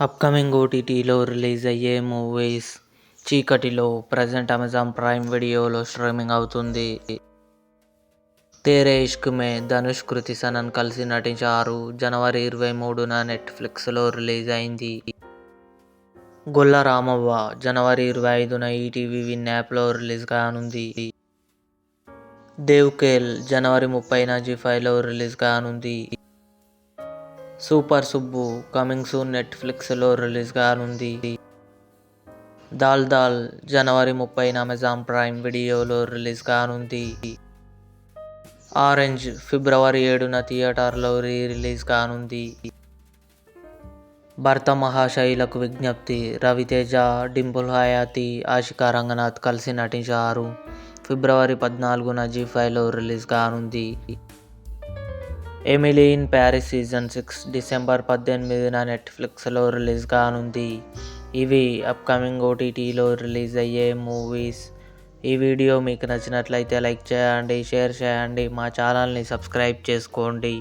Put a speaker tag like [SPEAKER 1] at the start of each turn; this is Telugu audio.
[SPEAKER 1] అప్కమింగ్ ఓటీటీలో రిలీజ్ అయ్యే మూవీస్ 'చీకటిలో' ప్రజెంట్ అమెజాన్ ప్రైమ్ వీడియోలో స్ట్రీమింగ్ అవుతుంది. 'తేరే ఇష్క్ మే' ధనుష్, కృతి సనన్ కలిసి నటించారు. జనవరి 23న నెట్ఫ్లిక్స్లో రిలీజ్ అయింది. 'గొల్ల రామవ్వ' జనవరి 25న ఈటీవీ విన్ యాప్లో రిలీజ్ కానుంది. 'దేవ్కేల్' జనవరి 30న జీ5లో రిలీజ్ కానుంది. 'సూపర్ సుబ్బు' కమింగ్ సూన్ నెట్ఫ్లిక్స్లో రిలీజ్ కానుంది. 'దాల్ దాల్' జనవరి 30న అమెజాన్ ప్రైమ్ వీడియోలో రిలీజ్ కానుంది. 'ఆరెంజ్' ఫిబ్రవరి 7న థియేటర్లో రిలీజ్ కానుంది. 'భర్త మహాశైలకు విజ్ఞప్తి' రవితేజ, డింపుల్ హయాతి, ఆషికా రంగనాథ్ కలిసి నటించారు. ఫిబ్రవరి 14న జీ5లో రిలీజ్ కానుంది. 'Emily in Paris season 6' December 18న నెట్ఫ్లిక్స్లో రిలీజ్ కానుంది. ఇవి అప్కమింగ్ ఓటీటీలో రిలీజ్ అయ్యే మూవీస్. ఈ వీడియో మీకు నచ్చినట్లయితే లైక్ చేయండి, షేర్ చేయండి, మా ఛానల్ని సబ్స్క్రైబ్ చేసుకోండి.